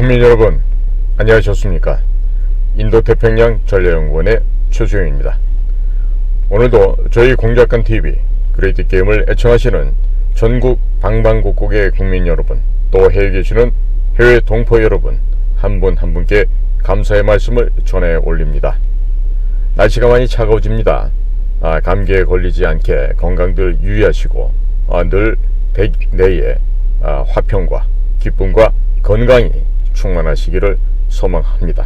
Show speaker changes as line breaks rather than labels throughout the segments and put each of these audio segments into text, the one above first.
국민 여러분, 안녕하셨습니까? 인도태평양 전략연구원의 최수영입니다. 오늘도 저희 공작관TV 그레이트게임을 애청하시는 전국 방방곡곡의 국민 여러분, 또 해외에 계시는 해외 동포 여러분 한 분 한 분께 감사의 말씀을 전해 올립니다. 날씨가 많이 차가워집니다. 감기에 걸리지 않게 건강들 유의하시고 늘 내에 화평과 기쁨과 건강이 충만하시기를 소망합니다.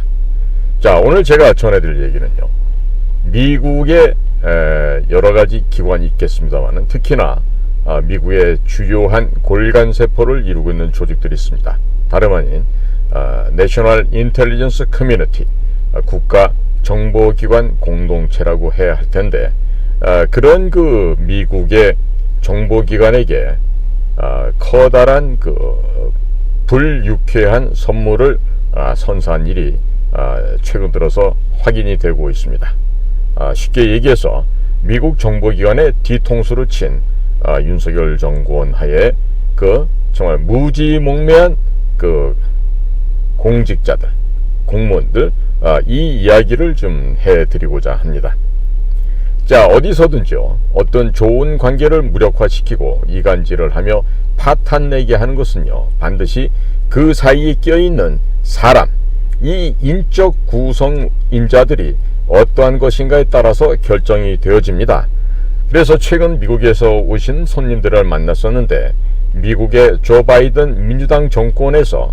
자, 오늘 제가 전해드릴 얘기는요, 미국의 여러가지 기관이 있겠습니다만 특히나 미국의 주요한 골간세포를 이루고 있는 조직들이 있습니다. 다름 아닌 내셔널 인텔리전스 커뮤니티, 국가정보기관 공동체라고 해야 할 텐데, 그런 그 미국의 정보기관에게 커다란 불유쾌한 선물을 선사한 일이 최근 들어서 확인이 되고 있습니다. 쉽게 얘기해서 미국 정보기관의 뒤통수를 친 윤석열 정권 하에 정말 무지몽매한 공직자들, 공무원들, 이 이야기를 좀 해드리고자 합니다. 자, 어디서든지요, 어떤 좋은 관계를 무력화시키고 이간질을 하며 파탄내게 하는 것은요, 반드시 그 사이에 껴있는 사람, 이 인적 구성인자들이 어떠한 것인가에 따라서 결정이 되어집니다. 그래서 최근 미국에서 오신 손님들을 만났었는데, 미국의 조 바이든 민주당 정권에서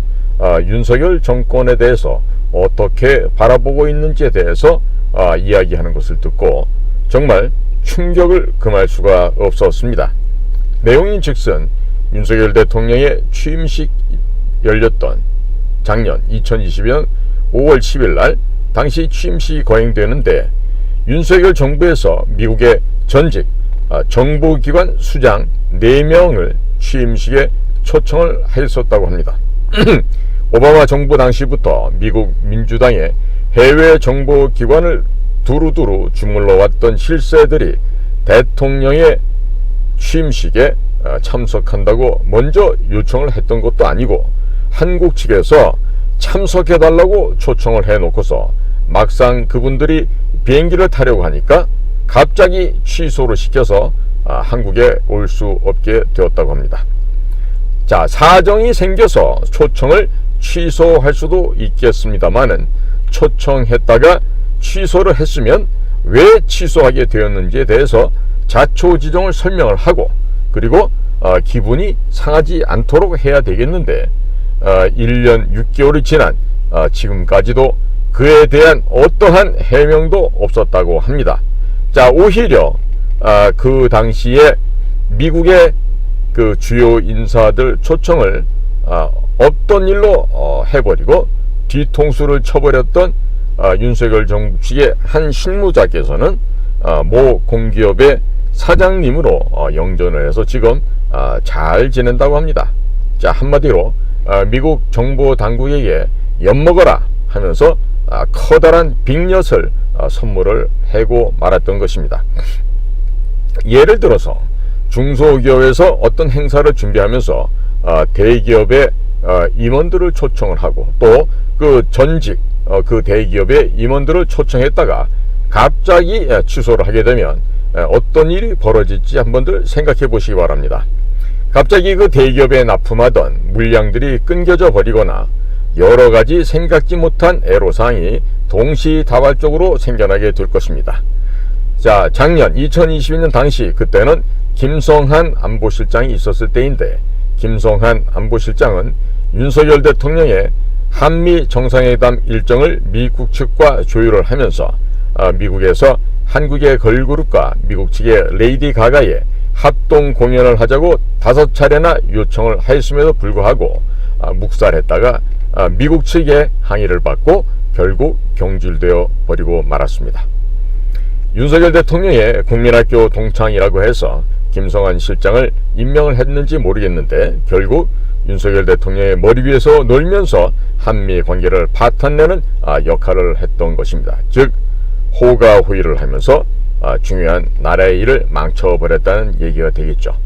윤석열 정권에 대해서 어떻게 바라보고 있는지에 대해서 이야기하는 것을 듣고 정말 충격을 금할 수가 없었습니다. 내용인 즉슨 윤석열 대통령의 취임식 열렸던 작년 2020년 5월 10일 날 당시 취임식이 거행되는데, 윤석열 정부에서 미국의 전직 정보기관 수장 4명을 취임식에 초청을 했었다고 합니다. 오바마 정부 당시부터 미국 민주당의 해외 정보기관을 두루두루 주물러 왔던 실세들이 대통령의 취임식에 참석한다고 먼저 요청을 했던 것도 아니고, 한국 측에서 참석해달라고 초청을 해놓고서 막상 그분들이 비행기를 타려고 하니까 갑자기 취소를 시켜서 한국에 올 수 없게 되었다고 합니다. 자, 사정이 생겨서 초청을 취소할 수도 있겠습니다만은, 초청했다가 취소를 했으면 왜 취소하게 되었는지에 대해서 자초지종을 설명을 하고, 그리고 기분이 상하지 않도록 해야 되겠는데, 1년 6개월이 지난 지금까지도 그에 대한 어떠한 해명도 없었다고 합니다. 자, 오히려 그 당시에 미국의 그 주요 인사들 초청을 없던 일로 해버리고 뒤통수를 쳐버렸던 윤석열 정부 측의 한 실무자께서는 모 공기업의 사장님으로 영전을 해서 지금 잘 지낸다고 합니다. 자, 한마디로 미국 정보 당국에게 엿먹어라 하면서 커다란 빅엿을 선물을 해고 말았던 것입니다. 예를 들어서 중소기업에서 어떤 행사를 준비하면서 대기업의 임원들을 초청을 하고, 또 그 전직 그 대기업의 임원들을 초청했다가 갑자기 취소를 하게 되면 어떤 일이 벌어질지 한번들 생각해 보시기 바랍니다. 갑자기 그 대기업에 납품하던 물량들이 끊겨져 버리거나 여러가지 생각지 못한 애로사항이 동시다발적으로 생겨나게 될 것입니다. 자, 작년 2022년 당시, 그때는 김성한 안보실장이 있었을 때인데, 김성한 안보실장은 윤석열 대통령의 한미 정상회담 일정을 미국 측과 조율을 하면서 미국에서 한국의 걸그룹과 미국 측의 레이디 가가의 합동 공연을 하자고 5차례나 요청을 하였음에도 불구하고 묵살했다가 미국 측의 항의를 받고 결국 경질되어 버리고 말았습니다. 윤석열 대통령의 국민학교 동창이라고 해서 김성한 실장을 임명을 했는지 모르겠는데, 결국 윤석열 대통령의 머리 위에서 놀면서 한미 관계를 파탄내는 역할을 했던 것입니다. 즉, 호가호위를 하면서 중요한 나라의 일을 망쳐버렸다는 얘기가 되겠죠.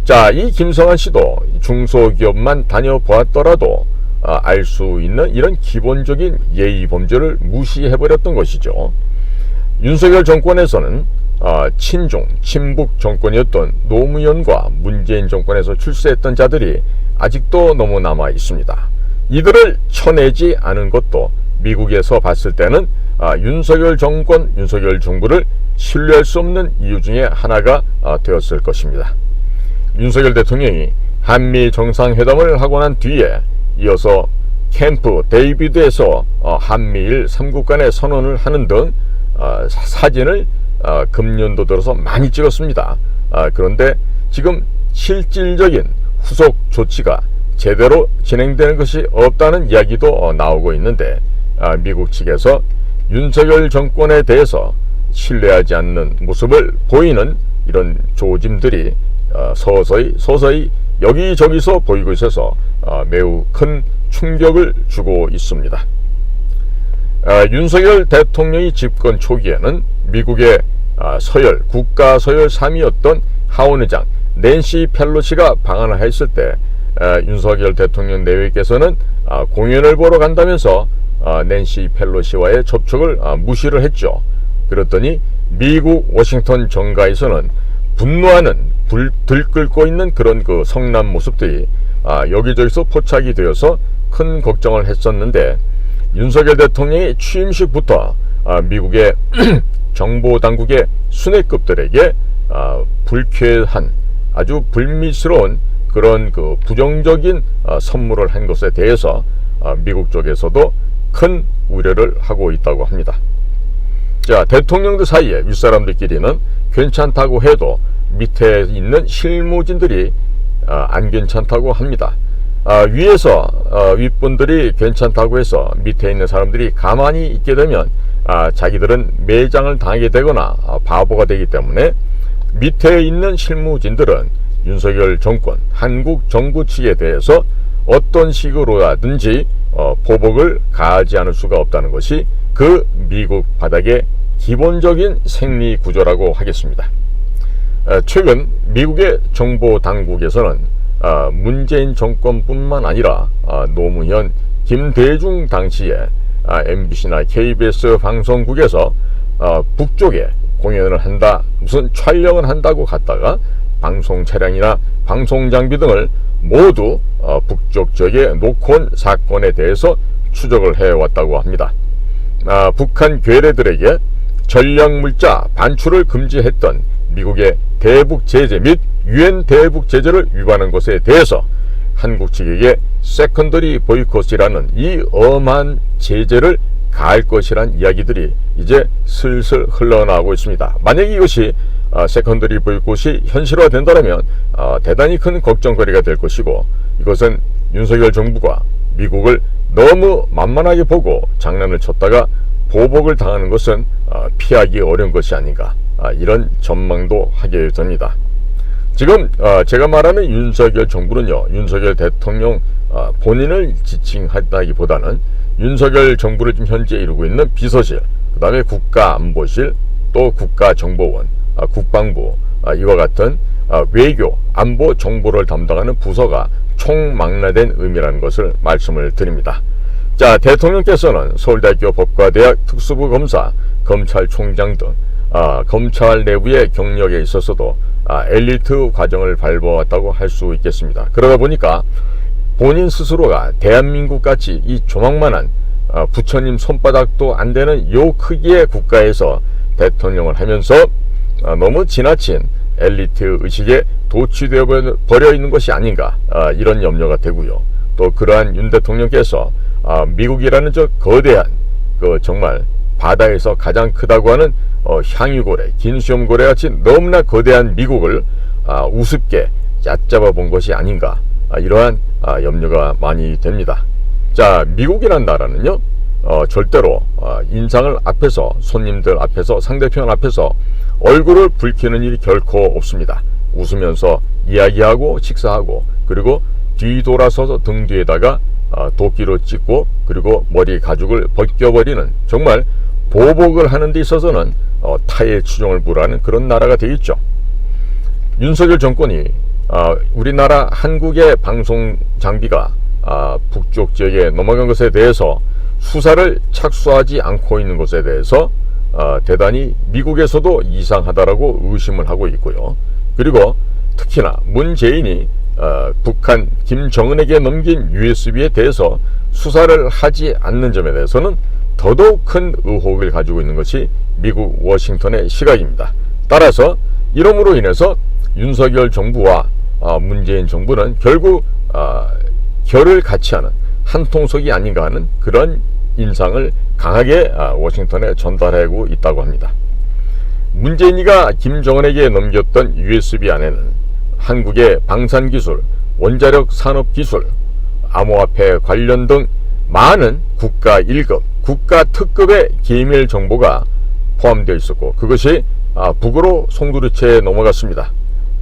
자, 이 김성한 씨도 중소기업만 다녀보았더라도 알 수 있는 이런 기본적인 예의 범죄를 무시해버렸던 것이죠. 윤석열 정권에서는 친중, 친북 정권이었던 노무현과 문재인 정권에서 출세했던 자들이 아직도 너무 남아 있습니다. 이들을 쳐내지 않은 것도 미국에서 봤을 때는 윤석열 정권, 윤석열 정부를 신뢰할 수 없는 이유 중에 하나가 되었을 것입니다. 윤석열 대통령이 한미 정상회담을 하고 난 뒤에 이어서 캠프 데이비드에서 한미일 3국 간의 선언을 하는 등 사진을 금년도 들어서 많이 찍었습니다. 그런데 지금 실질적인 후속 조치가 제대로 진행되는 것이 없다는 이야기도 나오고 있는데, 미국 측에서 윤석열 정권에 대해서 신뢰하지 않는 모습을 보이는 이런 조짐들이 서서히 여기저기서 보이고 있어서 매우 큰 충격을 주고 있습니다. 윤석열 대통령이 집권 초기에는 미국의 국가 서열 3위였던 하원 의장 낸시 펠로시가 방한을 했을 때 윤석열 대통령 내외께서는 공연을 보러 간다면서 낸시 펠로시와의 접촉을 무시를 했죠. 그랬더니 미국 워싱턴 정가에서는 분노하는 들끓고 있는 그런 그 성남 모습들이 여기저기서 포착이 되어서 큰 걱정을 했었는데, 윤석열 대통령의 취임식부터 미국의 정보당국의 수뇌급들에게 불쾌한 아주 불미스러운 그런 그 부정적인 선물을 한 것에 대해서 미국 쪽에서도 큰 우려를 하고 있다고 합니다. 자, 대통령들 사이에 윗사람들끼리는 괜찮다고 해도 밑에 있는 실무진들이 안 괜찮다고 합니다. 위에서 윗분들이 괜찮다고 해서 밑에 있는 사람들이 가만히 있게 되면 자기들은 매장을 당하게 되거나 바보가 되기 때문에 밑에 있는 실무진들은 윤석열 정권, 한국 정부 측에 대해서 어떤 식으로라든지 보복을 가하지 않을 수가 없다는 것이 그 미국 바닥의 기본적인 생리 구조라고 하겠습니다. 최근 미국의 정보 당국에서는 문재인 정권뿐만 아니라 노무현, 김대중 당시에 MBC나 KBS 방송국에서 북쪽에 공연을 한다, 무슨 촬영을 한다고 갔다가 방송 차량이나 방송 장비 등을 모두 북쪽 지역에 놓고 온 사건에 대해서 추적을 해왔다고 합니다. 북한 괴뢰들에게 전략물자 반출을 금지했던 미국의 대북 제재 및 유엔 대북 제재를 위반한 것에 대해서 한국 측에게 세컨더리 보이콧이라는 이 엄한 제재를 가할 것이란 이야기들이 이제 슬슬 흘러나오고 있습니다. 만약 이것이 세컨더리 보이콧이 현실화된다면 대단히 큰 걱정거리가 될 것이고, 이것은 윤석열 정부가 미국을 너무 만만하게 보고 장난을 쳤다가 보복을 당하는 것은 피하기 어려운 것이 아닌가, 이런 전망도 하게 됩니다. 지금 제가 말하는 윤석열 정부는요, 윤석열 대통령 본인을 지칭하다기보다는 윤석열 정부를 지금 현재 이루고 있는 비서실, 그 다음에 국가안보실, 또 국가정보원, 국방부, 이와 같은 외교, 안보 정보를 담당하는 부서가 총망라된 의미라는 것을 말씀을 드립니다. 자, 대통령께서는 서울대학교 법과대학 특수부 검사, 검찰총장 등 검찰 내부의 경력에 있어서도 엘리트 과정을 밟아왔다고 할 수 있겠습니다. 그러다 보니까 본인 스스로가 대한민국같이 이 조망만한 부처님 손바닥도 안 되는 요 크기의 국가에서 대통령을 하면서 너무 지나친 엘리트 의식에 도취되어 버려 있는 것이 아닌가, 이런 염려가 되고요. 또 그러한 윤 대통령께서 미국이라는 저 거대한 정말 바다에서 가장 크다고 하는 향유고래, 긴수염고래 같이 너무나 거대한 미국을 우습게 얕잡아 본 것이 아닌가, 이러한 염려가 많이 됩니다. 자, 미국이란 나라는요, 절대로 인상을 앞에서, 손님들 앞에서, 상대편 앞에서 얼굴을 붉히는 일이 결코 없습니다. 웃으면서 이야기하고 식사하고, 그리고 뒤돌아서서 등 뒤에다가 도끼로 찍고, 그리고 머리 가죽을 벗겨버리는, 정말 보복을 하는 데 있어서는 타의 추종을 불하는 그런 나라가 되겠죠. 윤석열 정권이 우리나라 한국의 방송 장비가 북쪽 지역에 넘어간 것에 대해서 수사를 착수하지 않고 있는 것에 대해서 대단히 미국에서도 이상하다라고 의심을 하고 있고요. 그리고 특히나 문재인이 북한 김정은에게 넘긴 USB에 대해서 수사를 하지 않는 점에 대해서는 더더욱 큰 의혹을 가지고 있는 것이 미국 워싱턴의 시각입니다. 따라서 이러므로 인해서 윤석열 정부와 문재인 정부는 결국 결을 같이 하는 한통속이 아닌가 하는 그런 인상을 강하게 워싱턴에 전달하고 있다고 합니다. 문재인이가 김정은에게 넘겼던 USB 안에는 한국의 방산기술, 원자력 산업기술, 암호화폐 관련 등 많은 국가 1급, 국가 특급의 기밀 정보가 포함되어 있었고, 그것이 북으로 송두리째 넘어갔습니다.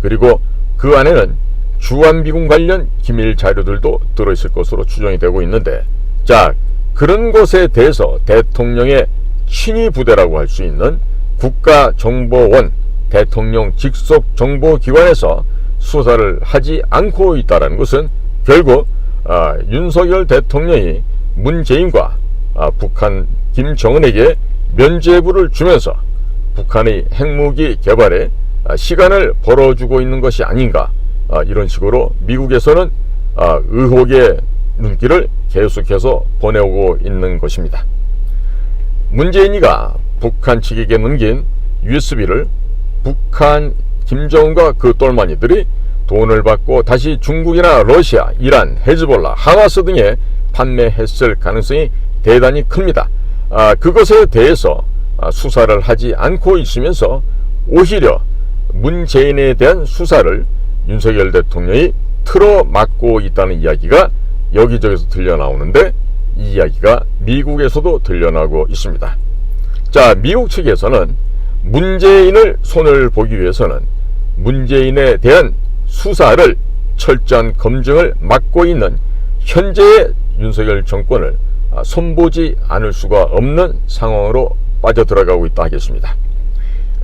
그리고 그 안에는 주한미군 관련 기밀 자료들도 들어있을 것으로 추정이 되고 있는데, 자, 그런 것에 대해서 대통령의 친위 부대라고 할 수 있는 국가정보원, 대통령 직속 정보기관에서 수사를 하지 않고 있다는 것은 결국 윤석열 대통령이 문재인과 북한 김정은에게 면죄부를 주면서 북한의 핵무기 개발에 시간을 벌어주고 있는 것이 아닌가, 이런 식으로 미국에서는 의혹의 눈길을 계속해서 보내오고 있는 것입니다. 문재인이가 북한 측에게 넘긴 USB를 북한 김정은과 그 똘마니들이 돈을 받고 다시 중국이나 러시아, 이란, 헤즈볼라, 하마스 등에 판매했을 가능성이 대단히 큽니다. 그것에 대해서 수사를 하지 않고 있으면서 오히려 문재인에 대한 수사를 윤석열 대통령이 틀어막고 있다는 이야기가 여기저기서 들려나오는데, 이 이야기가 미국에서도 들려나오고 있습니다. 자, 미국 측에서는 문재인을 손을 보기 위해서는 문재인에 대한 수사를 철저한 검증을 맡고 있는 현재의 윤석열 정권을 손보지 않을 수가 없는 상황으로 빠져들어가고 있다 하겠습니다.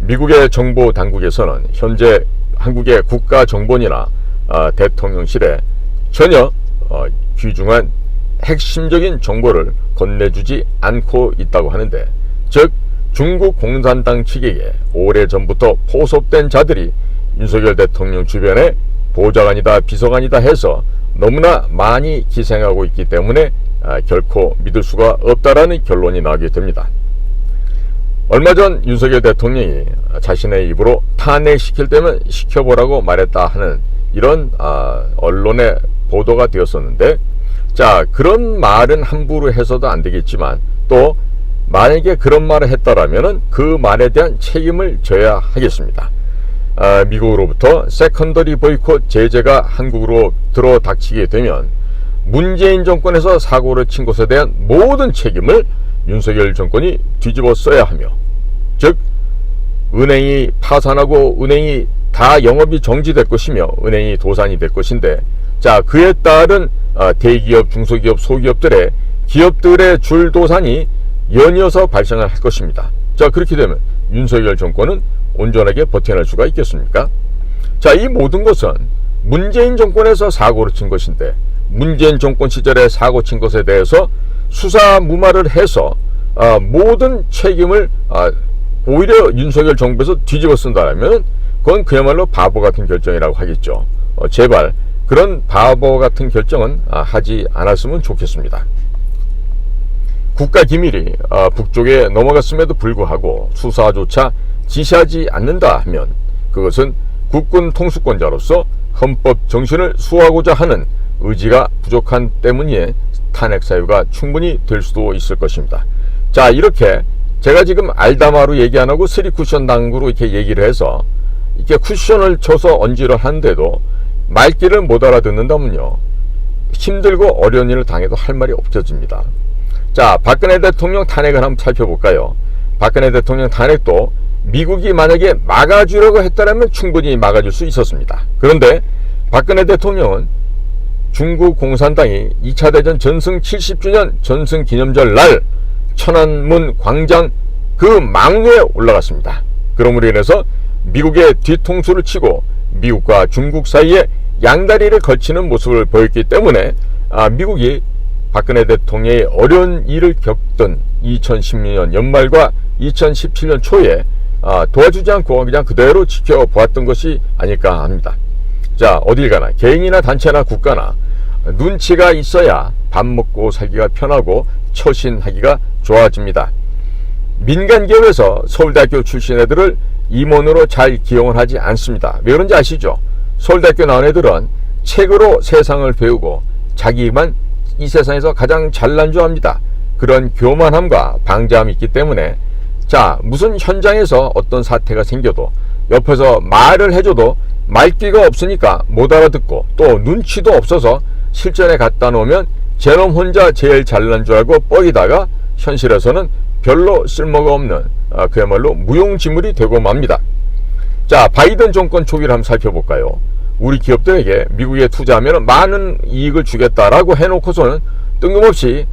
미국의 정보 당국에서는 현재 한국의 국가정보원이나 대통령실에 전혀 귀중한 핵심적인 정보를 건네주지 않고 있다고 하는데, 즉 중국 공산당 측에게 오래전부터 포섭된 자들이 윤석열 대통령 주변에 보좌관이다 비서관이다 해서 너무나 많이 기생하고 있기 때문에 결코 믿을 수가 없다라는 결론이 나오게 됩니다. 얼마 전 윤석열 대통령이 자신의 입으로 탄핵시킬 때면 시켜보라고 말했다 하는 이런 언론의 보도가 되었었는데, 자, 그런 말은 함부로 해서도 안 되겠지만, 또 만약에 그런 말을 했다라면 그 말에 대한 책임을 져야 하겠습니다. 미국으로부터 세컨더리 보이콧 제재가 한국으로 들어닥치게 되면 문재인 정권에서 사고를 친 것에 대한 모든 책임을 윤석열 정권이 뒤집어 써야 하며, 즉 은행이 파산하고 은행이 다 영업이 정지될 것이며 은행이 도산이 될 것인데, 자, 그에 따른 대기업, 중소기업, 소기업들의 기업들의 줄도산이 연이어서 발생을 할 것입니다. 자, 그렇게 되면 윤석열 정권은 온전하게 버텨낼 수가 있겠습니까? 자, 이 모든 것은 문재인 정권에서 사고를 친 것인데, 문재인 정권 시절에 사고 친 것에 대해서 수사 무마를 해서 모든 책임을 오히려 윤석열 정부에서 뒤집어 쓴다면 그건 그야말로 바보 같은 결정이라고 하겠죠. 제발 그런 바보 같은 결정은 하지 않았으면 좋겠습니다. 국가기밀이 북쪽에 넘어갔음에도 불구하고 수사조차 지시하지 않는다 하면 그것은 국군 통수권자로서 헌법 정신을 수호하고자 하는 의지가 부족한 때문에 탄핵 사유가 충분히 될 수도 있을 것입니다. 자, 이렇게 제가 지금 알다마로 얘기 안 하고 쓰리 쿠션 당구로 이렇게 얘기를 해서 이렇게 쿠션을 쳐서 언지를 하는데도 말귀를 못 알아듣는다면요, 힘들고 어려운 일을 당해도 할 말이 없어집니다. 자, 박근혜 대통령 탄핵을 한번 살펴볼까요? 박근혜 대통령 탄핵도 미국이 만약에 막아주려고 했다면 충분히 막아줄 수 있었습니다. 그런데 박근혜 대통령은 중국 공산당이 2차 대전 전승 70주년 전승 기념절 날 천안문 광장 그 망루에 올라갔습니다. 그러므로 인해서 미국의 뒤통수를 치고 미국과 중국 사이에 양다리를 걸치는 모습을 보였기 때문에 미국이 박근혜 대통령의 어려운 일을 겪던 2016년 연말과 2017년 초에 도와주지 않고 그냥 그대로 지켜보았던 것이 아닐까 합니다. 자, 어딜 가나 개인이나 단체나 국가나 눈치가 있어야 밥 먹고 살기가 편하고 처신하기가 좋아집니다. 민간기업에서 서울대학교 출신 애들을 임원으로 잘 기용을 하지 않습니다. 왜 그런지 아시죠? 서울대학교 나온 애들은 책으로 세상을 배우고 자기만 이 세상에서 가장 잘난 줄 압니다. 그런 교만함과 방자함이 있기 때문에 자, 무슨 현장에서 어떤 사태가 생겨도 옆에서 말을 해줘도 말귀가 없으니까 못 알아듣고 또 눈치도 없어서 실전에 갖다 놓으면 제놈 혼자 제일 잘난 줄 알고 뻐기다가 현실에서는 별로 쓸모가 없는 그야말로 무용지물이 되고 맙니다. 자, 바이든 정권 초기를 한번 살펴볼까요? 우리 기업들에게 미국에 투자하면 많은 이익을 주겠다라고 해놓고서는 뜬금없이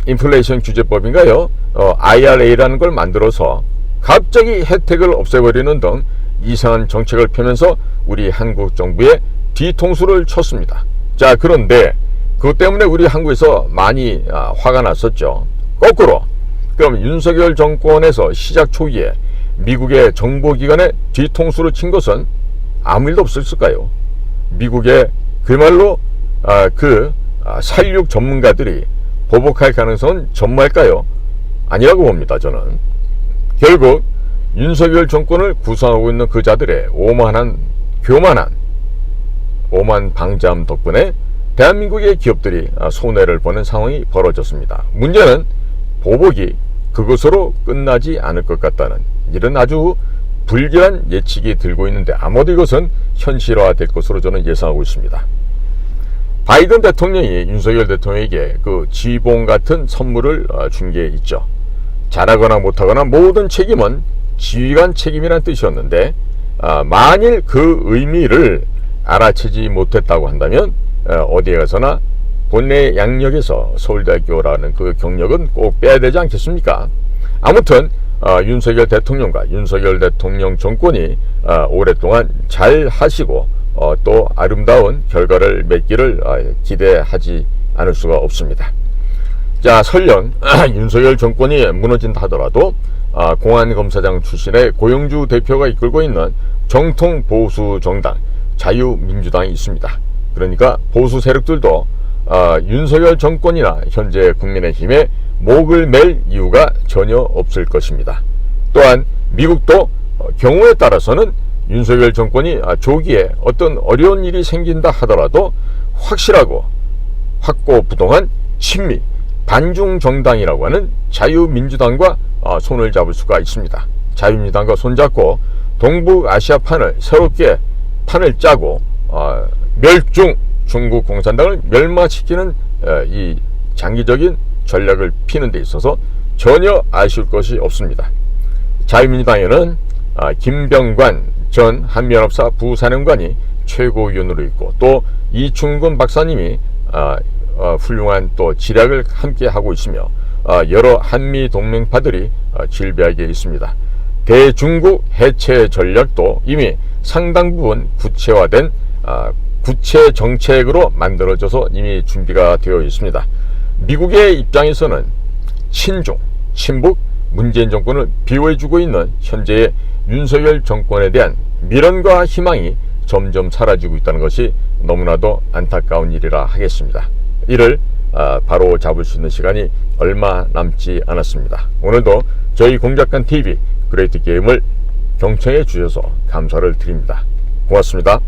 인플레이션 규제법인가요? IRA라는 걸 만들어서 갑자기 혜택을 없애버리는 등 이상한 정책을 펴면서 우리 한국 정부에 뒤통수를 쳤습니다. 자, 그런데 그것 때문에 우리 한국에서 많이 화가 났었죠. 거꾸로 그럼 윤석열 정권에서 시작 초기에 미국의 정보기관에 뒤통수를 친 것은 아무 일도 없었을까요? 미국의 그말로 살육 전문가들이 보복할 가능성은 전무할까요? 아니라고 봅니다. 저는 결국 윤석열 정권을 구성하고 있는 그 자들의 오만한 교만한 오만 방자함 덕분에 대한민국의 기업들이 손해를 보는 상황이 벌어졌습니다. 문제는 보복이 그것으로 끝나지 않을 것 같다는 이런 아주 불길한 예측이 들고 있는데 아마도 이것은 현실화될 것으로 저는 예상하고 있습니다. 바이든 대통령이 윤석열 대통령에게 그 지봉 같은 선물을 준 게 있죠. 잘하거나 못하거나 모든 책임은 지휘관 책임이란 뜻이었는데 만일 그 의미를 알아채지 못했다고 한다면 어디에 가서나 본래 양력에서 서울대학교라는 그 경력은 꼭 빼야 되지 않겠습니까? 아무튼 윤석열 대통령과 윤석열 대통령 정권이 오랫동안 잘 하시고 또 아름다운 결과를 맺기를 기대하지 않을 수가 없습니다. 자, 설령 윤석열 정권이 무너진다 하더라도 공안검사장 출신의 고영주 대표가 이끌고 있는 정통 보수 정당 자유민주당이 있습니다. 그러니까 보수 세력들도 윤석열 정권이나 현재 국민의힘에 목을 맬 이유가 전혀 없을 것입니다. 또한 미국도 경우에 따라서는 윤석열 정권이 조기에 어떤 어려운 일이 생긴다 하더라도 확실하고 확고부동한 친미 반중 정당이라고 하는 자유민주당과 손을 잡을 수가 있습니다. 자유민주당과 손잡고 동북아시아판을 새롭게 판을 짜고 멸중 중국 공산당을 멸망시키는 이 장기적인 전략을 피는 데 있어서 전혀 아쉬울 것이 없습니다. 자유민주당에는 김병관 전 한미연합사 부사령관이 최고위원으로 있고 또 이충근 박사님이 훌륭한 또 지략을 함께 하고 있으며 여러 한미 동맹파들이 질비하게 있습니다. 대중국 해체 전략도 이미 상당 부분 구체화된 구체 정책으로 만들어져서 이미 준비가 되어 있습니다. 미국의 입장에서는 친중, 친북 문재인 정권을 비호해주고 있는 현재의 윤석열 정권에 대한 미련과 희망이 점점 사라지고 있다는 것이 너무나도 안타까운 일이라 하겠습니다. 이를 바로 잡을 수 있는 시간이 얼마 남지 않았습니다. 오늘도 저희 공작관 TV 그레이트 게임을 경청해 주셔서 감사를 드립니다. 고맙습니다.